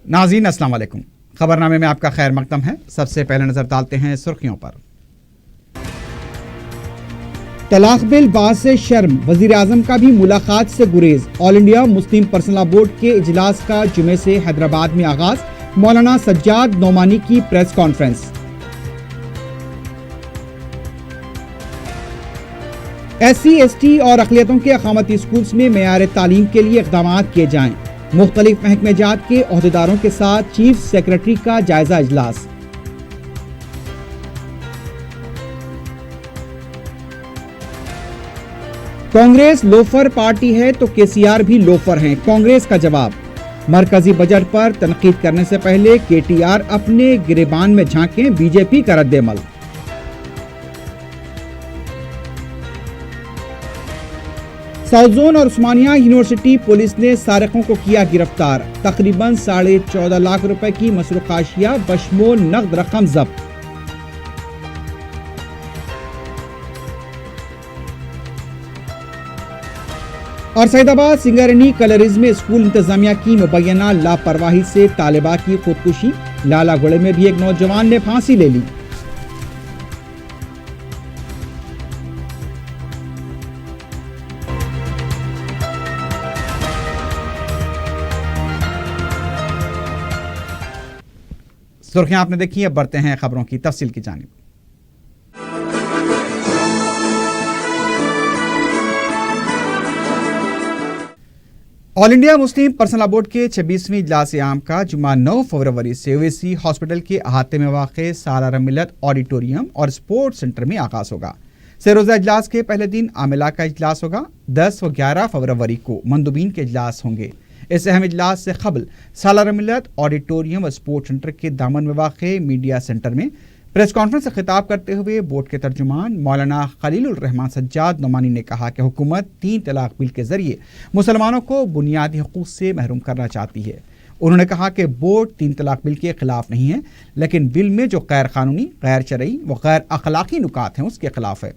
नाज़रीन अस्सलाम वालेकुम। खबरनामे में आपका खैर मकदम है। सबसे पहले नजर डालते हैं सुर्खियों पर। तलाक बिल बात से शर्म, वजीर आजम का भी मुलाकात से गुरेज। All India Muslim personal law board के इजलास का जुमे से हैदराबाद में आगाज। मौलाना सज्जाद नोमानी की प्रेस कॉन्फ्रेंस। SC ST और अक़लियतों के अक़ामती स्कूल्स में मेयार तालीम के लिए इक़दाम किए जाएं। मुख्तलिफ महकमे जात के ओहदेदारों के साथ चीफ सेक्रेटरी का जायजा इजलास। कांग्रेस लोफर पार्टी है तो KCR भी लोफर हैं, कांग्रेस का जवाब। मरकजी बजट पर तनकीद करने से पहले KTR अपने गिरेबान में झांकें, BJP का रद्द-ए-अमल। साउथ जोन और उस्मानिया यूनिवर्सिटी पुलिस ने सारिकों को किया गिरफ्तार। तकरीबन 14.5 लाख रुपए की मसरूक़ अशिया बशमूल नकद रकम जब्त। और सैदाबाद सिंगारनी कलरीज में स्कूल इंतजामिया की मुबैना लापरवाही से तालिबा की खुदकुशी। लाला गुड़े में भी एक नौजवान ने फांसी ले ली। सुर्खियां आपने देखी, अब बढ़ते हैं खबरों की तफसील की जानिब। All India Muslim personal law board के 26वें इजलास आम का जुमा 9 फरवरी से ओवैसी हॉस्पिटल के अहाते में वाक़े सालाना मिलत ऑडिटोरियम और स्पोर्ट्स सेंटर में आगाज होगा। रोज़ा इजलास के पहले दिन आमिला का इजलास होगा। 10 व 11 फरवरी को मंदुबीन के इजलास होंगे। इस अहम इजलास से कबल सालाना मिलत ऑडिटोरियम व स्पोर्ट्स सेंटर के दामन में वाक़े मीडिया सेंटर में प्रेस कॉन्फ्रेंस से खिताब करते हुए बोर्ड के तर्जुमान मौलाना खलीलुर रहमान सज्जाद नोमानी ने कहा कि हुकूमत 3 तलाक बिल के जरिए मुसलमानों को बुनियादी हुकूक से महरूम करना चाहती है। उन्होंने कहा कि बोर्ड 3 तलाक बिल के खिलाफ नहीं है, लेकिन बिल में जो गैर कानूनी, गैर शरई व गैर अखलाकी नुकात हैं उसके खिलाफ है।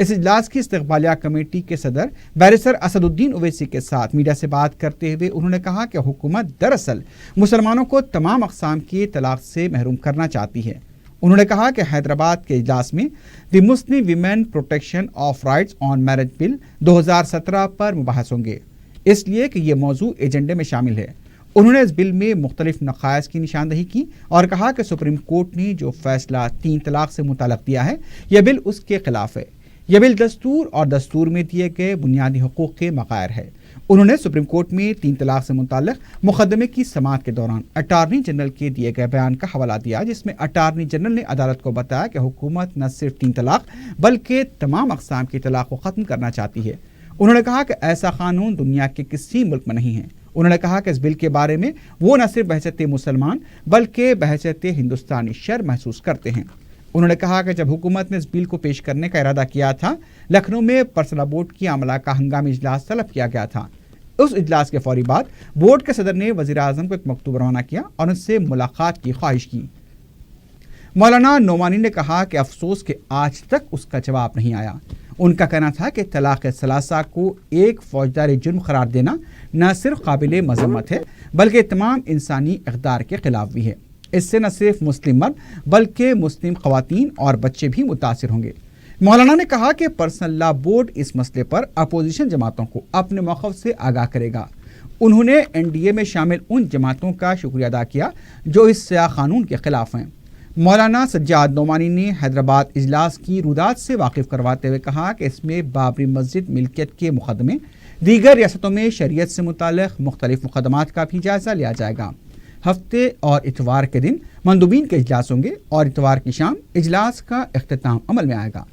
इस इजलास की इस्तक़बालिया कमेटी के सदर बैरिस्टर असदुद्दीन ओवैसी के साथ मीडिया से बात करते हुए उन्होंने कहा कि हुकूमत दरअसल मुसलमानों को तमाम अक़साम के तलाक से महरूम करना चाहती है। उन्होंने कहा कि हैदराबाद के इजलास में the Muslim women protection of rights on marriage bill 2017 पर मुबाहस होंगे, इसलिए कि यह मौजू एजेंडे में शामिल है। उन्होंने इस बिल में मुख्तलिफ नक़ाइस की निशानदही की और कहा कि सुप्रीम कोर्ट ने जो फैसला 3 तलाक से मुताल्लिक़ दिया है, यह बिल उसके खिलाफ है। यह बिल दस्तूर और दस्तूर में दिए गए बुनियादी हुकूक के मग़ायर है। उन्होंने सुप्रीम कोर्ट में 3 तलाक से मुताल्लिक़ मुकदमे की समाअत के दौरान अटार्नी जनरल के दिए गए बयान का हवाला दिया, जिसमें अटार्नी जनरल ने अदालत को बताया कि हुकूमत न सिर्फ 3 तलाक बल्कि तमाम अक़साम की तलाक को ख़त्म करना चाहती है। उन्होंने कहा कि ऐसा कानून दुनिया के किसी मुल्क में नहीं है। उन्होंने कहा कि इस बिल के बारे में वो न सिर्फ बहैसियत मुसलमान बल्कि बहैसियत हिंदुस्तानी शर्म महसूस करते हैं। उन्होंने कहा कि जब हुकूमत ने इस बिल को पेश करने का इरादा किया था, लखनऊ में पर्सनल लॉ बोर्ड की अमला का हंगामी इजलास तलब किया गया था। उस इजलास के फौरी बाद बोर्ड के सदर ने वज़ीर आज़म को एक मकतूब रवाना किया और उनसे मुलाकात की ख्वाहिश की। मौलाना नोमानी ने कहा कि अफसोस कि आज तक उसका जवाब नहीं आया। उनका कहना था कि तलाक़ सलासा को एक फौजदारी जुर्म करार देना न सिर्फ काबिल मज़म्मत है बल्कि तमाम इंसानी इक़दार के खिलाफ भी है। इससे न सिर्फ मुस्लिम मर्द बल्कि मुस्लिम ख़वातीन और बच्चे भी मुतासिर होंगे। मौलाना ने कहा कि पर्सनल लॉ बोर्ड इस मसले पर अपोजिशन जमातों को अपने मौक़िफ़ से आगाह करेगा। उन्होंने NDA में शामिल उन जमातों का शुक्रिया अदा किया जो इस सया कानून के खिलाफ हैं। मौलाना सज्जाद नोमानी ने हैदराबाद इजलास की रुदात से वाकिफ़ करवाते हुए कहा कि इसमें बाबरी मस्जिद मिल्कियत के मुकदमे, दीगर रियासतों में शरीयत से मुताल्लिक़ मुख्तलिफ मुकदमात का भी जायज़ा लिया जाएगा। हफ्ते और इतवार के दिन मंदुबीन के इजलास होंगे और इतवार की शाम इजलास का इख्तिताम अमल में आएगा।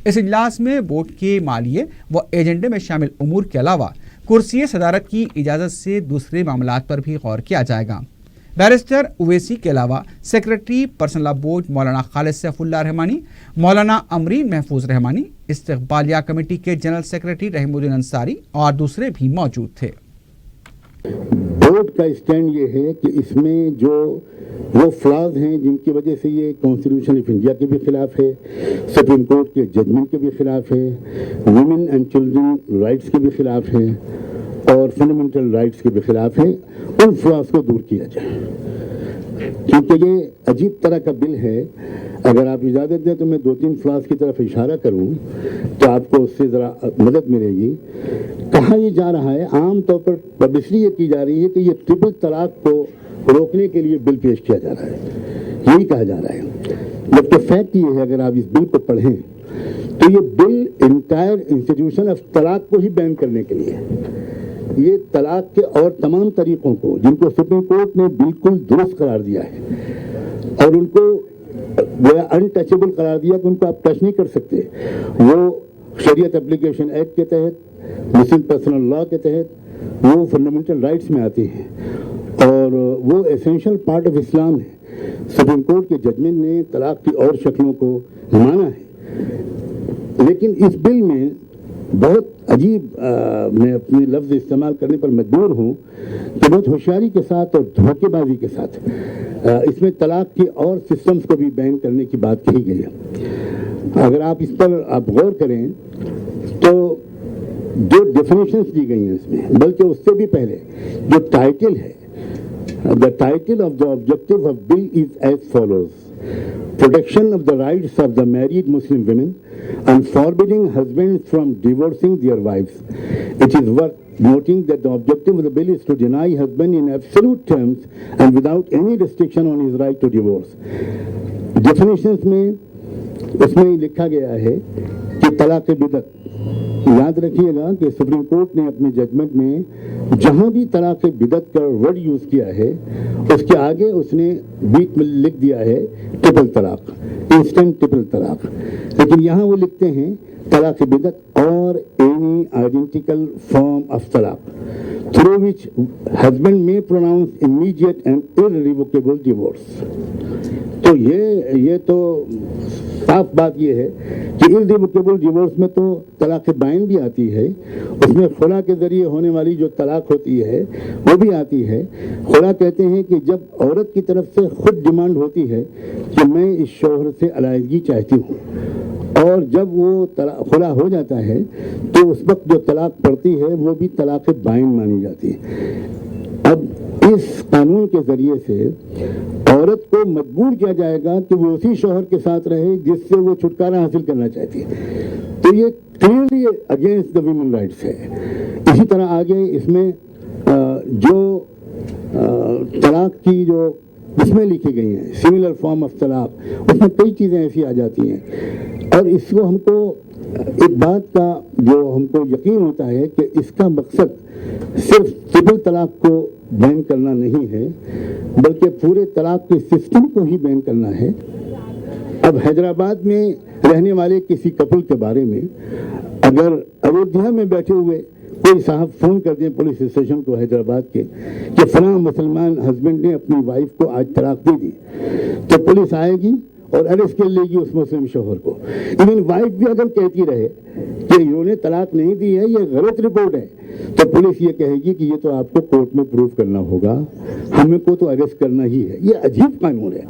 इस इजलास में बोर्ड के मालिये व एजेंडे में शामिल उमूर के अलावा कुर्सी सदारत की इजाज़त से दूसरे मामलात पर भी गौर किया जाएगा। बैरिस्टर ओवैसी के अलावा सेक्रेटरी पर्सनल लॉ बोर्ड मौलाना खालिद सैफुल्लाह रहमानी, मौलाना अमरीन महफूज रहमानी, इस्तक़बालिया कमेटी के जनरल सेक्रेटरी रहमुद्दीन अंसारी और दूसरे भी मौजूद थे। बोर्ड का स्टैंड ये है कि इसमें जो वो फ्लॉज हैं जिनकी वजह से ये कॉन्स्टिट्यूशन ऑफ इंडिया के भी खिलाफ है, सुप्रीम कोर्ट के जजमेंट के भी खिलाफ है, वुमेन एंड चिल्ड्रन राइट्स के भी खिलाफ है और फंडामेंटल राइट्स के भी खिलाफ है, उन फ्लॉज को दूर किया जाए। क्योंकि ये अजीब तरह का बिल है। अगर आप इजाज़त दें तो मैं 2-3 फ्लास की तरफ इशारा करूं तो आपको उससे ज़रा मदद मिलेगी। कहा ये जा रहा है, आम तौर पर पब्लिसिटी ये की जा रही है कि ये ट्रिपल तलाक को रोकने के लिए बिल पेश किया जा रहा है, यही कहा जा रहा है। जबकि फैक्ट ये है, अगर आप इस बिल को पढ़ें तो ये बिल इंटायर इंस्टीट्यूशन ऑफ तलाक को ही बैन करने के लिए है। ये तलाक के और तमाम तरीक़ों को, जिनको सुप्रीम कोर्ट ने बिल्कुल दुरुस्त करार दिया है और उनको अनटचेबल करार दिया कि उनको आप टच नहीं कर सकते, वो शरीयत एप्लीकेशन एक्ट के तहत, मुस्लिम पर्सनल लॉ के तहत, वो फंडामेंटल राइट्स में आती हैं और वो एसेंशियल पार्ट ऑफ इस्लाम है। सुप्रीम कोर्ट के जजमेंट ने तलाक की और शक्लों को माना है, लेकिन इस बिल में बहुत अजीब, मैं अपने लफ्ज़ इस्तेमाल करने पर मजबूर हूँ कि बहुत होशियारी के साथ और धोखेबाजी के साथ इसमें तलाक के और सिस्टम्स को भी बैन करने की बात कही गई है। अगर आप इस पर आप गौर करें तो जो डेफिनेशंस दी गई हैं इसमें, बल्कि उससे भी पहले जो टाइटल है, the title of the objective of bill is as follows: protection of the rights of the married Muslim women and forbidding husbands from divorcing their wives. It is worth noting that the objective of the bill is to deny husband in absolute terms and without any restriction on his right to divorce. Definitions में उसमें लिखा गया है कि तलाक बिदअत, याद रखिएगा कि सुप्रीम कोर्ट ने अपने जजमेंट में जहां भी तलाक बिदअत का वर्ड यूज किया है उसके आगे उसने बीच में लिख दिया है ट्रिपल तलाक, इंस्टेंट ट्रिपल तलाक, लेकिन यहां वो लिखते हैं तलाक बिदअत और एनी आइडेंटिकल फॉर्म ऑफ तलाक through which husband may pronounce immediate and irrevocable divorce. तो ये तो साफ बात ये है कि इररिवोकेबल डिवोर्स में तो तलाक बाइन भी आती है, उसमें खुला के जरिए होने वाली जो तलाक होती है वो भी आती है। खुला कहते हैं कि जब औरत की तरफ से खुद डिमांड होती है कि मैं इस शौहर से अलहदगी चाहती हूँ, और जब वो खुला हो जाता है तो उस वक्त जो तलाक पड़ती है वो भी तलाक बाइन मानी जाती है। अब इस कानून के जरिए से औरत को मजबूर किया जाएगा कि वो उसी शौहर के साथ रहे जिससे वो छुटकारा हासिल करना चाहती है, तो ये clearly against the women rights है। इसी तरह आगे इसमें जो तलाक की जो इसमें लिखी गई हैं, सिमिलर फॉर्म ऑफ तलाक, उसमें कई चीज़ें ऐसी आ जाती हैं और इसको हमको एक बात का जो हमको यकीन होता है कि इसका मकसद सिर्फ ट्रिपल तलाक को बैन करना नहीं है, बल्कि पूरे तलाक के सिस्टम को ही बैन करना है। अब हैदराबाद में रहने वाले किसी कपल के बारे में अगर अयोध्या में बैठे हुए कोई साहब फोन कर दें पुलिस स्टेशन को हैदराबाद के कि फलां मुसलमान हस्बैंड ने अपनी वाइफ को आज तलाक दे दी, तो पुलिस आएगी और अरेस्ट कर लेगी उस मुस्लिम शौहर को। इवन वाइफ भी अगर कहती रहे कि इन्होंने तलाक नहीं दी है, ये गलत रिपोर्ट है, तो पुलिस ये कहेगी कि ये तो आपको कोर्ट में प्रूव करना होगा, हमें को तो अरेस्ट करना ही है। ये अजीब कानून है।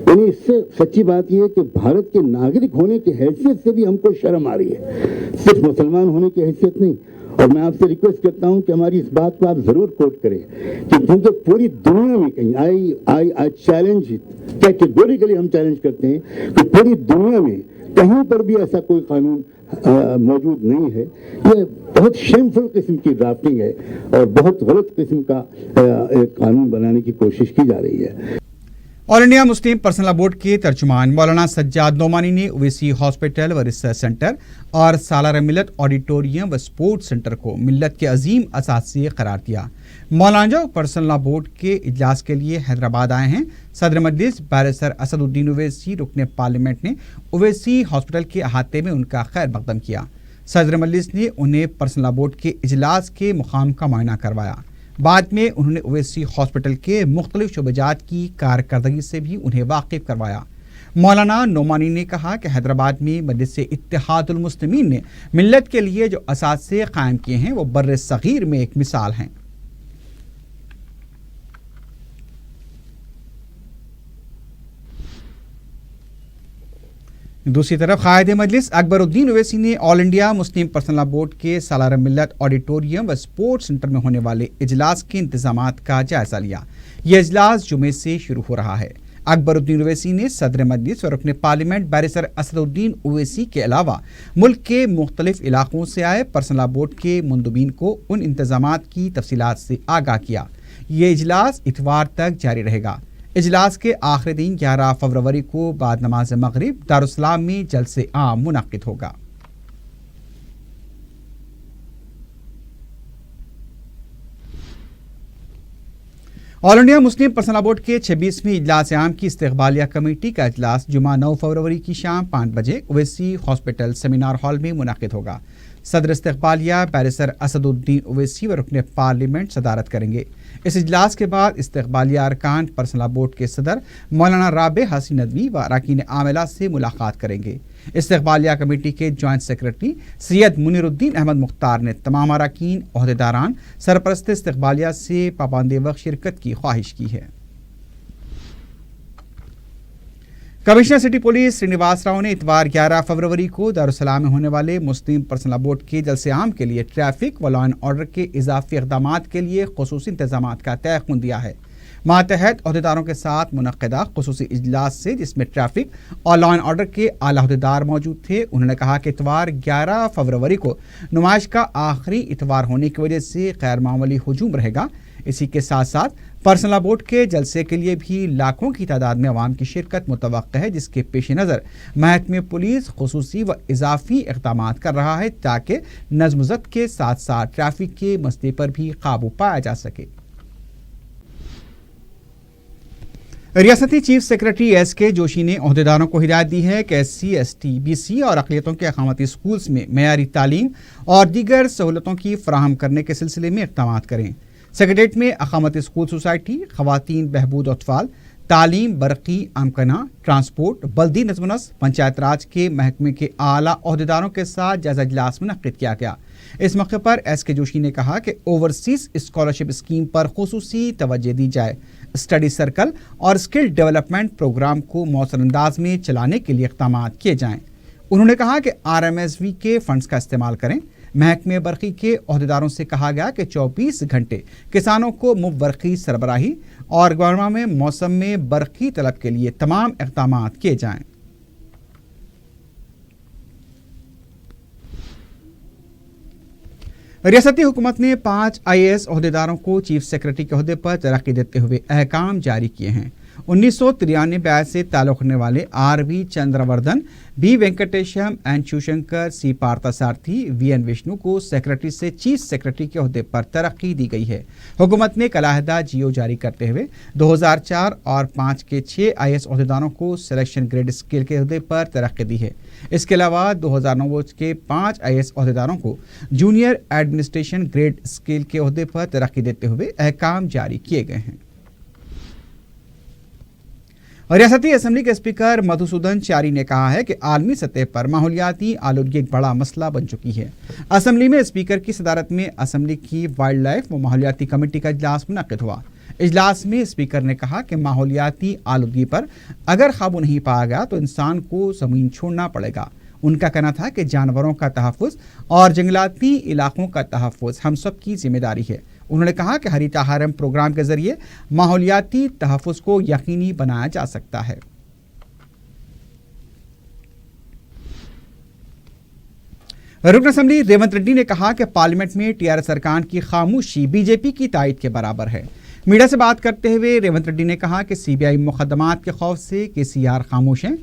यानी इससे सच्ची बात ये है कि भारत के नागरिक होने की हैसियत से भी हमको शर्म आ रही है, सिर्फ मुसलमान होने की हैसियत नहीं। और मैं आपसे रिक्वेस्ट करता हूं कि हमारी इस बात को आप जरूर कोट करें कि क्योंकि पूरी दुनिया में कहीं आई चैलेंज, कैटेगोरिकली हम चैलेंज करते हैं कि पूरी दुनिया में कहीं पर भी ऐसा कोई कानून मौजूद नहीं है। ये बहुत शेमफुल किस्म की ड्राफ्टिंग है और बहुत गलत किस्म का एक कानून बनाने की कोशिश की जा रही है। All India Muslim personal law board के तर्जुमान मौलाना सज्जाद नोमानी ने ओवैसी हॉस्पिटल व रिसर्च सेंटर और सालार मिलत ऑडिटोरियम व स्पोर्ट्स सेंटर को मिल्लत के अजीम असासे करार दिया। मौलाना जो पर्सनल लॉ बोर्ड के इजलास के लिए हैदराबाद आए हैं, सदर मजलिस बैरिस्टर असदुद्दीन ओवैसी रुकने पार्लियामेंट ने ओवैसी हॉस्पिटल के अहाते में उनका खैर मकदम किया। सदर मजलिस ने उन्हें पर्सनल लॉ बोर्ड के इजलास के मुकाम का मुआयना करवाया। बाद में उन्होंने ओवैसी हॉस्पिटल के मुख्तलिफ शोबजात की कारकर्दगी से भी उन्हें वाकिफ करवाया। मौलाना नोमानी ने कहा कि हैदराबाद में मजलिस इत्तेहादुल मुस्लिमीन ने मिल्लत के लिए जो असासे कायम किए हैं वो बर्रे सगीर में एक मिसाल हैं। दूसरी तरफ कायद मजलिस अकबरुद्दीन ओवैसी ने all India Muslim personal law board के सालार मिल्लत ऑडिटोरियम व स्पोर्ट्स सेंटर में होने वाले इजलास के इंतजामात का जायजा लिया। यह इजलास जुमे से शुरू हो रहा है। اکبر الدین اویسی نے صدر مجلس اور رکن پارلیمنٹ بیرسٹر اسدالدین اویسی کے علاوہ ملک کے مختلف علاقوں سے آئے پرسنل لاء بورڈ کے مندوبین کو ان انتظامات کی تفصیلات سے آگاہ کیا۔ یہ اجلاس اتوار تک جاری رہے گا۔ اجلاس کے آخری دن 11 فروری کو بعد نماز مغرب دارالسلام میں جلسہ عام منعقد ہوگا۔ All India Muslim Personal Law Board کے 26ویں اجلاس عام کی استقبالیہ کمیٹی کا اجلاس جمعہ 9 فروری کی شام 5 بجے اویسی ہاسپٹل سیمینار ہال میں منعقد ہوگا۔ صدر استقبالیہ بیرسٹر اسدالدین اویسی و رکن پارلیمنٹ صدارت کریں گے۔ اس اجلاس کے بعد استقبالیہ ارکان پرسنل لاء بورڈ کے صدر مولانا رابع حسین ندوی و اراکین عاملہ سے ملاقات کریں گے۔ استقبالیہ کمیٹی کے جوائنٹ سیکرٹری سید منیر الدین احمد مختار نے تمام اراکین، عہدیداران، سرپرست استقبالیہ سے پابند وقت شرکت کی خواہش کی ہے۔ Commissioner city police Srinivas Rao نے اتوار 11 فروری کو دارالسلام میں ہونے والے مسلم پرسنل لاء بورڈ کے جلسہ عام کے لیے ٹریفک و لا اینڈ آرڈر کے اضافی اقدامات کے لیے خصوصی انتظامات کا تیقن دیا ہے۔ ماتحت عہدیداروں کے ساتھ منعقدہ خصوصی اجلاس سے، جس میں ٹریفک اور لا اینڈ آرڈر کے اعلیٰ عہدیدار موجود تھے، انہوں نے کہا کہ اتوار 11 فروری کو نمائش کا آخری اتوار ہونے کی وجہ سے غیر معمولی ہجوم رہے گا۔ اسی کے ساتھ ساتھ پرسنل لاء بورڈ کے جلسے کے لیے بھی لاکھوں کی تعداد میں عوام کی شرکت متوقع ہے، جس کے پیش نظر محکمہ پولیس خصوصی و اضافی اقدامات کر رہا ہے تاکہ نظم و ضبط کے ساتھ ساتھ ٹریفک کے مسئلے پر بھی قابو پایا جا سکے۔ ریاستی چیف سیکرٹری ایس کے جوشی نے عہدیداروں کو ہدایت دی ہے کہ S C, S T, B C اور اقلیتوں کے اقامتی اسکولز میں معیاری تعلیم اور دیگر سہولتوں کی فراہم کرنے کے سلسلے میں اقدامات کریں۔ سیکریٹریٹ میں اقامتی اسکول سوسائٹی، خواتین بہبود اطفال، تعلیم، برقی امکنہ، ٹرانسپورٹ، بلدی نظم و نسق، پنچایت راج کے محکمے کے اعلیٰ عہدیداروں کے ساتھ جائزہ اجلاس منعقد کیا گیا۔ اس موقع پر ایس کے جوشی نے کہا کہ اوورسیز اسکالرشپ اسکیم پر خصوصی توجہ دی جائے، اسٹڈی سرکل اور اسکل ڈیولپمنٹ پروگرام کو مؤثر انداز میں چلانے کے لیے اقدامات کیے جائیں۔ انہوں نے کہا کہ RMSV کے فنڈز کا استعمال کریں۔ محکمہ برقی کے عہدیداروں سے کہا گیا کہ 24 گھنٹے کسانوں کو مفت برقی سربراہی اور گرما میں موسم میں برقی طلب کے لیے تمام اقدامات کیے جائیں۔ ریاستی حکومت نے 5 IAS عہدیداروں کو چیف سیکرٹری کے عہدے پر ترقی دیتے ہوئے احکام جاری کیے ہیں۔ 1993 بیچ سے تعلق رکھنے والے RV چندراوردھن، B وینکٹیشم، N شیوشنکر، C پارتھاسارتھی، VN Vishnu کو سیکرٹری سے چیف سیکرٹری کے عہدے پر ترقی دی گئی ہے۔ حکومت نے کلاہدہ GO جاری کرتے ہوئے 2004 اور 5 کے 6 IAS عہدیداروں کو سلیکشن گریڈ اسکیل کے عہدے پر ترقی دی ہے۔ اس کے علاوہ 2009 کے 5 IAS عہدیداروں کو جونیئر ایڈمنسٹریشن گریڈ اسکیل کے عہدے پر ترقی دیتے ہوئے احکام جاری کیے گئے ہیں۔ ریاستی اسمبلی کے اسپیکر مدھوسودن چاری نے کہا ہے کہ عالمی سطح پر ماحولیاتی آلودگی ایک بڑا مسئلہ بن چکی ہے۔ اسمبلی میں اسپیکر کی صدارت میں اسمبلی کی وائلڈ لائف و ماحولیاتی کمیٹی کا اجلاس منعقد ہوا۔ اجلاس میں اسپیکر نے کہا کہ ماحولیاتی آلودگی پر اگر قابو نہیں پایا گیا تو انسان کو زمین چھوڑنا پڑے گا۔ ان کا کہنا تھا کہ جانوروں کا تحفظ اور جنگلاتی علاقوں کا تحفظ ہم سب کی ذمہ داری ہے۔ انہوں نے کہا کہ ہریتا ہارم پروگرام کے ذریعے ماحولیاتی تحفظ کو یقینی بنایا جا سکتا ہے۔ رکن اسمبلی ریونت ریڈی نے کہا کہ پارلیمنٹ میں TRS ارکان کی خاموشی BJP کی تائید کے برابر ہے۔ میڈیا سے بات کرتے ہوئے ریونت ریڈی نے کہا کہ CBI مقدمات کے خوف سے KCR خاموش ہیں۔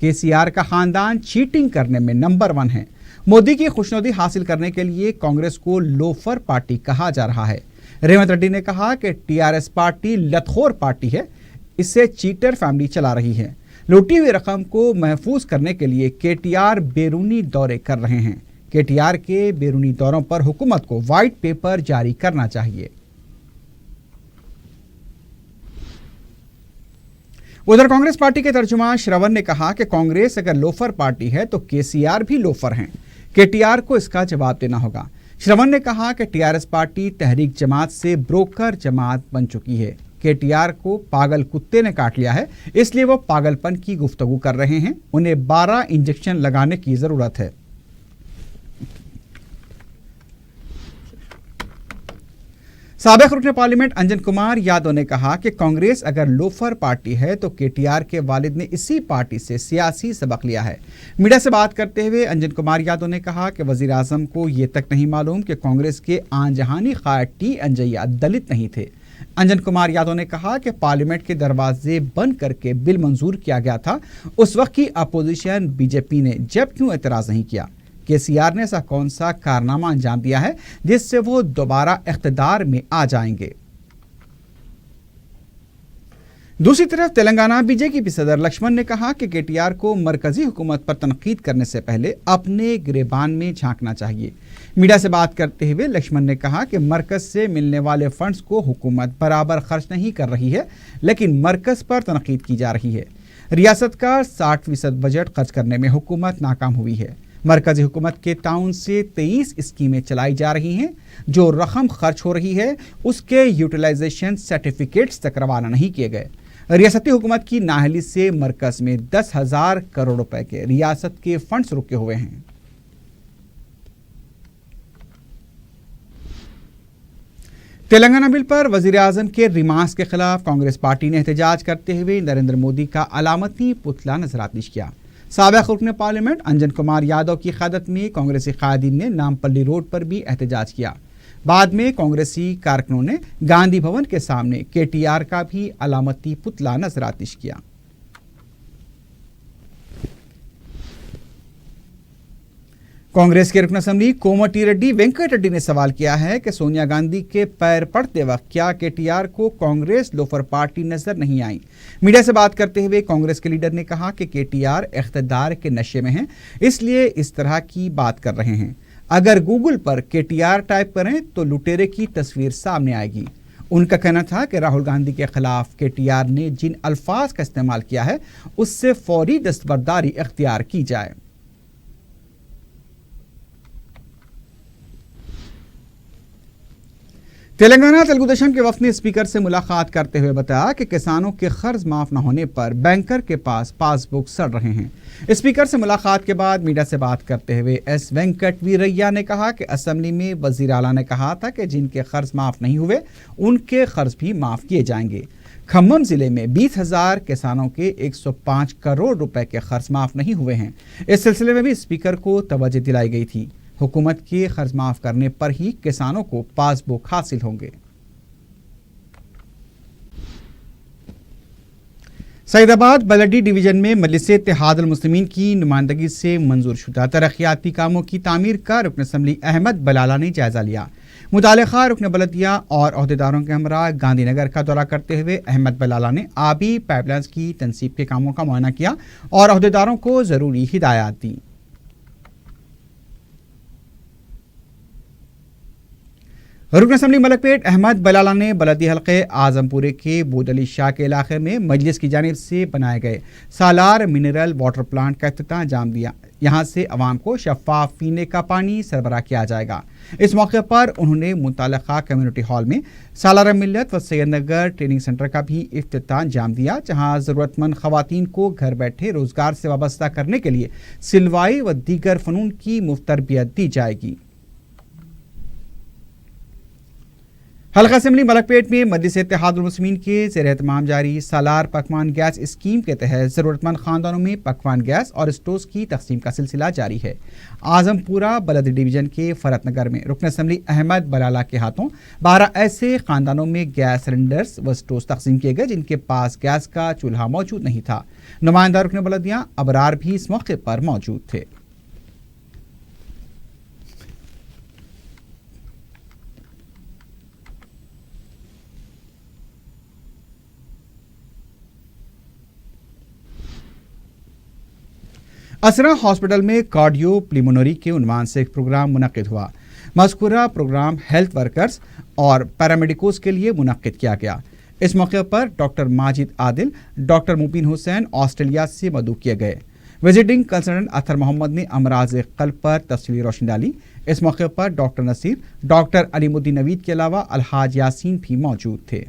KCR کا خاندان چیٹنگ کرنے میں نمبر 1 ہے۔ مودی کی خوشنودی حاصل کرنے کے لیے کانگریس کو لوفر پارٹی کہا جا رہا ہے۔ ریونت ریڈی نے کہا کہ TRS پارٹی لتخور پارٹی ہے، اسے چیٹر فیملی چلا رہی ہے۔ لوٹی ہوئی رقم کو محفوظ کرنے کے لیے KTR بیرونی دورے کر رہے ہیں۔ KTR کے بیرونی دوروں پر حکومت کو وائٹ پیپر جاری کرنا چاہیے۔ ادھر کانگریس پارٹی کے ترجمان شرون نے کہا کہ کانگریس اگر لوفر پارٹی ہے تو KCR بھی لوفر ہیں۔ KTR کو اس کا جواب دینا ہوگا۔ شرون نے کہا کہ TRS پارٹی تحریک جماعت سے بروکر جماعت بن چکی ہے۔ KTR کو پاگل کتے نے کاٹ لیا ہے، اس لیے وہ پاگل پن کی گفتگو کر رہے ہیں۔ انہیں 12 انجیکشن لگانے کی ضرورت ہے۔ साबिक रुकन पार्लियामेंट अंजन कुमार यादव ने कहा कि कांग्रेस अगर लोफर पार्टी है तो केटीआर के वालिद ने इसी पार्टी से सियासी सबक लिया है। मीडिया से बात करते हुए अंजन कुमार यादव ने कहा कि वजीर आजम को ये तक नहीं मालूम कि कांग्रेस के आनजहानी क़ायद टी अंजैया दलित नहीं थे। अंजन कुमार यादव ने कहा कि पार्लियामेंट के दरवाजे बंद करके बिल मंजूर किया गया था, उस वक्त की अपोजिशन बीजेपी ने जब क्यों एतराज़ नहीं किया। केसीआर ने ऐसा कौन सा कारनामा अंजाम दिया है जिससे वो दोबारा इख्तिदार में आ जाएंगे। दूसरी तरफ तेलंगाना बीजेपी सदर लक्ष्मण ने कहा कि केटीआर को मरकजी हुकूमत पर तनकीद करने से पहले अपने गिरेबान में झांकना चाहिए। मीडिया से बात करते हुए लक्ष्मण ने कहा कि मरकज से मिलने वाले फंड्स को हुकूमत बराबर खर्च नहीं कर रही है, लेकिन मरकज पर तनकीद की जा रही है। रियासत का 60% बजट खर्च करने में हुकूमत नाकाम हुई है। मरकजी हुकूमत के ताउन से 23 स्कीमें चलाई जा रही हैं। जो रकम खर्च हो रही है उसके यूटिलाइजेशन सर्टिफिकेट्स तक रवाना नहीं किए गए। रियासती हुकूमत की नाअहली से मरकज में 10,000 करोड़ रुपए के रियासत के फंड्स रुके हुए हैं। तेलंगाना बिल पर वजीर आजम के रिमार्क्स के खिलाफ कांग्रेस पार्टी ने एहतजाज करते हुए नरेंद्र मोदी का अलामती पुतला नजरातिश किया। साबिक रुकन पार्लियामेंट अंजन कुमार यादव की क़यादत में कांग्रेसी कायदीन ने नामपल्ली रोड पर भी एहतजाज किया। बाद में कांग्रेसी कारकुनों ने गांधी भवन के सामने केटीआर का भी अलामती पुतला नजरातिश किया। कांग्रेस के रुकन असेंबली कोमटी रेड्डी वेंकट रेड्डी ने सवाल किया है कि सोनिया गांधी के पैर पड़ते वक्त क्या केटीआर को कांग्रेस लोफर पार्टी नजर नहीं आई। मीडिया से बात करते हुए कांग्रेस के लीडर ने कहा कि केटीआर इख्तिदार के नशे में हैं, इसलिए इस तरह की बात कर रहे हैं। अगर गूगल पर केटीआर टाइप करें तो लुटेरे की तस्वीर सामने आएगी। उनका कहना था कि राहुल गांधी के खिलाफ केटीआर ने जिन अल्फाज का इस्तेमाल किया है उससे फौरी दस्तबरदारी इख्तियार की जाए। तेलंगाना तेलुगु देशम के वफद ने स्पीकर से मुलाकात करते हुए बताया कि किसानों के कर्ज माफ न होने पर बैंकर के पास पासबुक सड़ रहे हैं। स्पीकर से मुलाकात के बाद मीडिया से बात करते हुए एस वेंकट वीरैया ने कहा कि असेंबली में वजीर आला ने कहा था कि जिनके कर्ज माफ नहीं हुए उनके कर्ज भी माफ किए जाएंगे। खम्मम जिले में 20,000 किसानों के 105 करोड़ रुपए के कर्ज माफ नहीं हुए हैं। इस सिलसिले में भी स्पीकर को तवज्जो दिलाई गई थी। हुकूमत के कर्ज माफ करने पर ही किसानों को पासबुक हासिल होंगे। सईदाबाद बलडी डिवीजन में मजलिस इत्तेहादुल मुस्लिमीन की नुमाइंदगी से मंजूर शुदा तरक्याती कामों की तामीर का रुकन असेंबली अहमद बलाला ने जायजा लिया। मुतालिका रुकन बलदिया और अहदेदारों के हमरा गांधी नगर का दौरा करते हुए अहमद बलाला ने आबी पाइपलाइंस की तनसीब के कामों का मुआयना किया और अहदेदारों को जरूरी हिदायत दी। रुकन असेंबली मलकपेट अहमद बलाला ने बलदी हल्के आजमपुरे के बोदली शाह के इलाके में मजलिस की जानिब से बनाए गए सालार मिनरल वाटर प्लांट का इफ्तिताह अंजाम दिया। यहाँ से अवाम को शफाफ पीने का पानी सरबराह किया जाएगा। इस मौके पर उन्होंने मुतालिका कम्युनिटी हॉल में सालार मिल्लत व सैयद नगर ट्रेनिंग सेंटर का भी इफ्तिताह अंजाम दिया, जहाँ ज़रूरतमंद खवातीन को घर बैठे रोजगार से वाबस्ता करने के लिए सिलवाई व दीगर फ़नून की मुफ्त तरबियत दी जाएगी। हल्का असेंबली मलकपेट में मजलिस इत्तेहादुल मुस्लिमीन के ज़ेर एहतमाम जारी सालार पकवान गैस स्कीम के तहत ज़रूरतमंद ख़ानदानों में पकवान गैस और स्टोव्स की तकसीम का सिलसिला जारी है। आजमपुरा बलद डिवीजन के फरत नगर में रुकन असेंबली अहमद बलाला के हाथों 12 ऐसे ख़ानदानों में गैस सिलेंडर्स व स्टोव्स तकसीम किए गए जिनके पास गैस का चूल्हा मौजूद नहीं था। नुमाइंदा रुकन बलदिया अबरार भी इस मौके पर मौजूद थे। असरा हॉस्पिटल में कार्डियो प्लिमोनरी के उन्वान से एक प्रोग्राम मुनक्किद हुआ। मज़कूरा प्रोग्राम हेल्थ वर्कर्स और पैरामेडिकोस के लिए मुनक्किद किया गया। इस मौके पर डॉक्टर माजिद आदिल, डॉक्टर मुबीन हुसैन ऑस्ट्रेलिया से मदऊ किए गए। विजिटिंग कंसल्टेंट अतर मोहम्मद ने अमराज कल्ब पर तफसीली रोशनी डाली। इस मौके पर डॉक्टर नसीर, डॉक्टर अलीमुद्दीन नवीद के अलावा अलहाज यासीन भी मौजूद थे।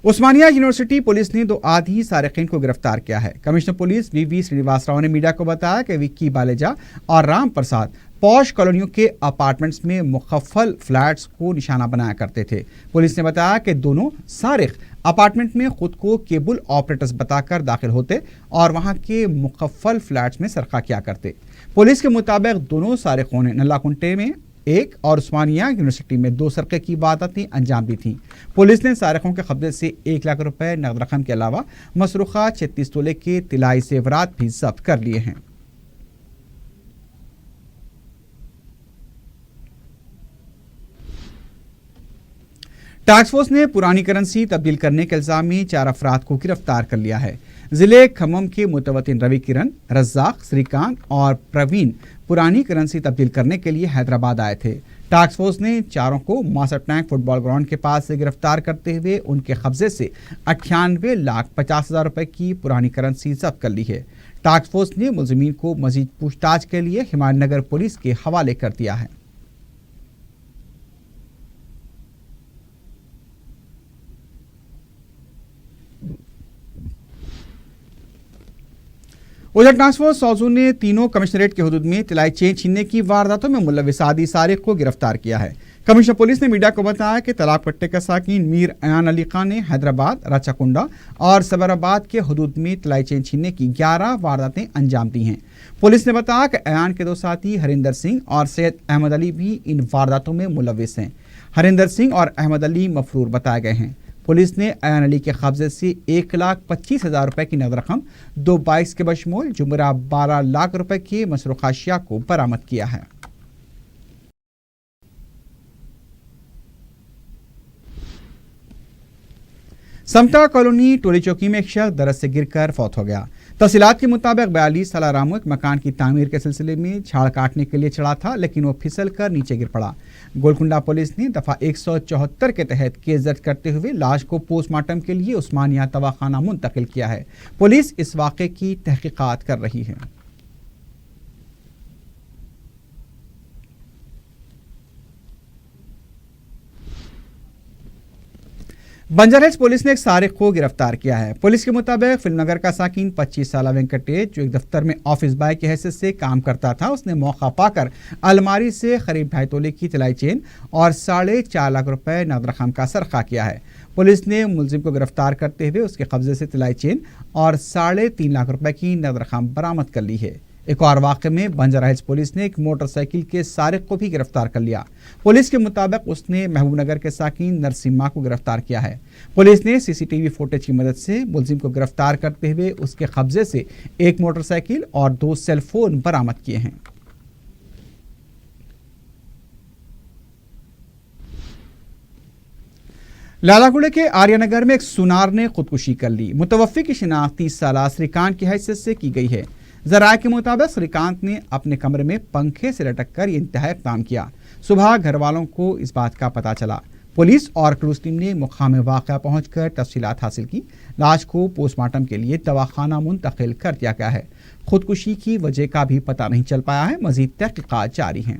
عثمانیہ یونیورسٹی پولیس نے 2 آدھی سارقین کو گرفتار کیا ہے۔ کمشنر پولیس وی سرینواس راؤ نے میڈیا کو بتایا کہ وکی بالیجا اور رام پرساد پوش کالونیوں کے اپارٹمنٹس میں مخفل فلیٹس کو نشانہ بنایا کرتے تھے۔ پولیس نے بتایا کہ دونوں سارق اپارٹمنٹ میں خود کو کیبل آپریٹرز بتا کر داخل ہوتے اور وہاں کے مخفل فلیٹس میں سرقہ کیا کرتے۔ پولیس کے مطابق دونوں سارقوں نے نلا کنٹے میں 1 اور عثمانیہ یونیورسٹی میں 2 سرقے کی وارداتیں انجام دی تھیں۔ پولیس نے سارقوں کے قبضے سے 1 لاکھ روپے نقد رقم کے علاوہ مسروقہ 36 تولے کے طلائی زیورات بھی ضبط کر لیے ہیں۔ ٹاسک فورس نے پرانی کرنسی تبدیل کرنے کے الزام میں 4 افراد کو گرفتار کر لیا ہے۔ ضلع کھمم کے متوطن روی کرن، رزاق، سری کانت اور پروین پرانی کرنسی تبدیل کرنے کے لیے حیدرآباد آئے تھے۔ ٹاسک فورس نے چاروں کو ماسٹر ٹینک فٹ بال گراؤنڈ کے پاس سے گرفتار کرتے ہوئے ان کے قبضے سے 98,50,000 روپے کی پرانی کرنسی ضبط کر لی ہے۔ ٹاسک فورس نے ملزمین کو مزید پوچھ تاچھ کے لیے ہمایت نگر پولیس کے حوالے کر دیا ہے۔ ادھر ٹاسک فورس سوزون نے تینوں کمشنریٹ کے حدود میں طلائی چین چھیننے کی وارداتوں میں ملوث آدھی سارق کو گرفتار کیا ہے۔ کمشنر پولیس نے میڈیا کو بتایا کہ تالاب کٹے کا ساکن میر ایان علی خان نے حیدرآباد، راچاکنڈا اور صبر آباد کے حدود میں طلائی چین چھیننے کی 11 وارداتیں انجام دی ہیں۔ پولیس نے بتایا کہ ایان کے 2 ساتھی ہریندر سنگھ اور سید احمد علی بھی ان وارداتوں میں ملوث ہیں۔ ہریندر سنگھ اور احمد علی مفرور بتائے گئے ہیں۔ پولیس نے ایان علی کے قبضے سے 1,25,000 روپے کی نقد رقم، 2 بائکس کے بشمول جملہ 12 لاکھ روپے کے مسروقہ اشیاء کو برآمد کیا ہے۔ سمتا کالونی ٹولی چوکی میں ایک شخص درخت سے گر کر فوت ہو گیا۔ تفصیلات کے مطابق 42 سالہ رامو ایک مکان کی تعمیر کے سلسلے میں چھاڑ کاٹنے کے لیے چڑھا تھا، لیکن وہ پھسل کر نیچے گر پڑا۔ گولکنڈا پولیس نے دفعہ 174 کے تحت کیس درج کرتے ہوئے لاش کو پوسٹ مارٹم کے لیے عثمانیہ دواخانہ منتقل کیا ہے۔ پولیس اس واقعے کی تحقیقات کر رہی ہے۔ بنجر ہلز پولیس نے ایک سارق کو گرفتار کیا ہے۔ پولیس کے مطابق فلم نگر کا ساکن 25 سالہ وینکٹیش جو ایک دفتر میں آفس بائے کی حیثیت سے کام کرتا تھا، اس نے موقع پا کر الماری سے قریب 2.5 تولے کی طلائی چین اور 4.5 لاکھ روپے نقد رقم کا سرقہ کیا ہے۔ پولیس نے ملزم کو گرفتار کرتے ہوئے اس کے قبضے سے طلائی چین اور 3.5 لاکھ روپے کی نقد رقم برآمد کر لی ہے۔ ایک اور واقعے میں بنجر ہلز پولیس نے ایک موٹر سائیکل کے سارق کو بھی گرفتار کر لیا۔ پولیس کے مطابق اس نے محبوب نگر کے ساکن نرسمہ کو گرفتار کیا ہے۔ پولیس نے CCTV فوٹیج کی مدد سے ملزم کو گرفتار کرتے ہوئے اس کے قبضے سے ایک موٹر سائیکل اور 2 سیل فون برآمد کیے ہیں۔ لالا گڑھے کے آریہ نگر میں ایک سونار نے خودکشی کر لی۔ متوفی کی شناخت 30 سالہ سری کانت کی حیثیت سے کی گئی ہے۔ ذرائع کے مطابق سری کانت نے اپنے کمرے میں پنکھے سے لٹک کر یہ انتہائی اقدام کیا۔ صبح گھر والوں کو اس بات کا پتہ چلا۔ پولیس اور کروز ٹیم نے مقام واقعہ پہنچ کر تفصیلات حاصل کی۔ لاش کو پوسٹ مارٹم کے لیے دواخانہ منتقل کر دیا گیا ہے۔ خودکشی کی وجہ کا بھی پتہ نہیں چل پایا ہے۔ مزید تحقیقات جاری ہیں۔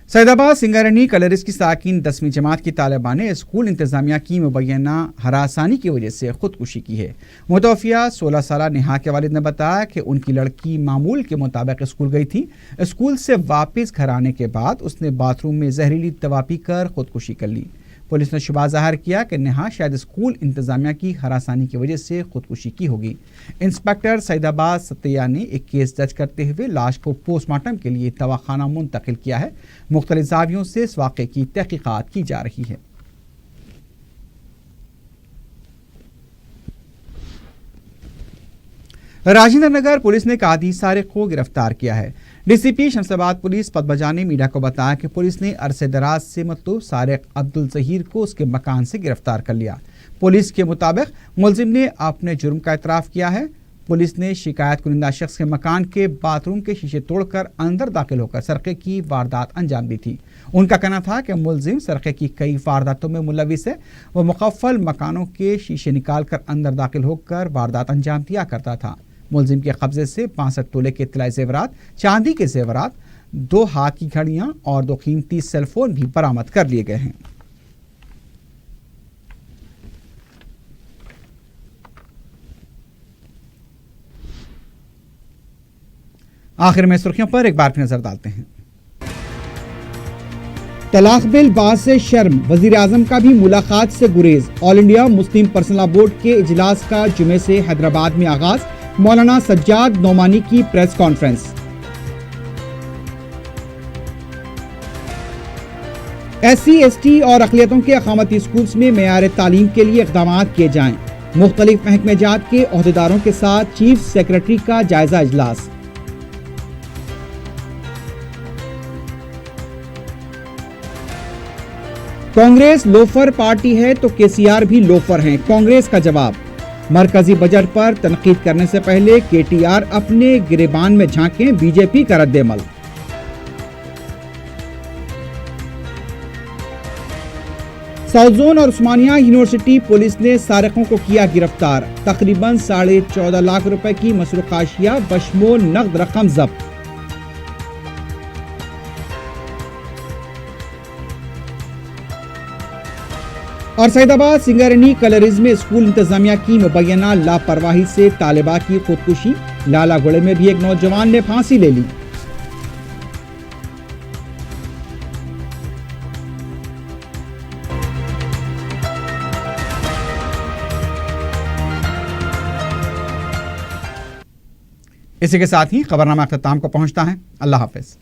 سید آباد سنگارنی کلرس کی ساکن 10ویں جماعت کی طالبہ نے اسکول انتظامیہ کی مبینہ ہراسانی کی وجہ سے خودکشی کی ہے۔ متوفیہ 16 سالہ نیہا کے والد نے بتایا کہ ان کی لڑکی معمول کے مطابق اسکول گئی تھی۔ اسکول سے واپس گھر آنے کے بعد اس نے باتھ روم میں زہریلی دوا پی کر خودکشی کر لی۔ پولیس نے شبہ ظاہر کیا کہ نیہا شاید اسکول انتظامیہ کی ہراسانی کی وجہ سے خودکشی کی ہوگی۔ انسپکٹر سید آباد ستیہ نے ایک کیس درج کرتے ہوئے لاش کو پوسٹ مارٹم کے لیے دواخانہ منتقل کیا ہے۔ مختلف زاویوں سے اس واقعے کی تحقیقات کی جا رہی ہے۔ راجندر نگر پولیس نے ایک آدھی سارق کو گرفتار کیا ہے۔ ڈی سی پی شمس آباد پولیس پدمجا نے میڈیا کو بتایا کہ پولیس نے عرصے دراز سے مطلوب سارق عبدالظہیر کو اس کے مکان سے گرفتار کر لیا۔ پولیس کے مطابق ملزم نے اپنے جرم کا اعتراف کیا ہے۔ پولیس نے شکایت کنندہ شخص کے مکان کے باتھ روم کے شیشے توڑ کر اندر داخل ہو کر سرقے کی واردات انجام دی تھی۔ ان کا کہنا تھا کہ ملزم سرقے کی کئی وارداتوں میں ملوث ہے۔ وہ مقفل مکانوں کے شیشے نکال کر اندر داخل ہو کر واردات انجام دیا کرتا تھا۔ ملزم کے قبضے سے 65 تولے کے طلائی زیورات، چاندی کے زیورات، 2 ہاتھ کی گھڑیاں اور 2 قیمتی سیل فون بھی برآمد کر لیے گئے ہیں۔ آخر میں سرخیوں پر ایک بار پھر نظر ڈالتے ہیں۔ طلاق بل باعث سے شرم، وزیر اعظم کا بھی ملاقات سے گریز۔ All India Muslim Personal Law Board کے اجلاس کا جمعے سے حیدرآباد میں آغاز، مولانا سجاد نعمانی کی press conference. S C S T اور اقلیتوں کے اقامتی اسکولز میں معیار تعلیم کے لیے اقدامات کیے جائیں۔ مختلف محکمہ جات کے عہدیداروں کے ساتھ چیف سیکرٹری کا جائزہ اجلاس۔ کانگریس لوفر پارٹی ہے تو کے سی آر بھی لوفر ہیں، کانگریس کا جواب۔ مرکزی بجٹ پر تنقید کرنے سے پہلے کے ٹی آر اپنے گریبان میں جھانکیں، بی جے پی کا رد عمل۔ ساؤتھ زون اور عثمانیہ یونیورسٹی پولیس نے سارقوں کو کیا گرفتار، تقریباً 14.5 لاکھ روپے کی مسروقہ اشیاء بشمول نقد رقم ضبط۔ اور سعید آباد سنگارینی کلریز میں اسکول انتظامیہ کی مبینہ لاپرواہی سے طالبہ کی خودکشی، لالا گڑے میں بھی ایک نوجوان نے پھانسی لے لی۔ اسی کے ساتھ ہی خبرنامہ اختتام کو پہنچتا ہے۔ اللہ حافظ۔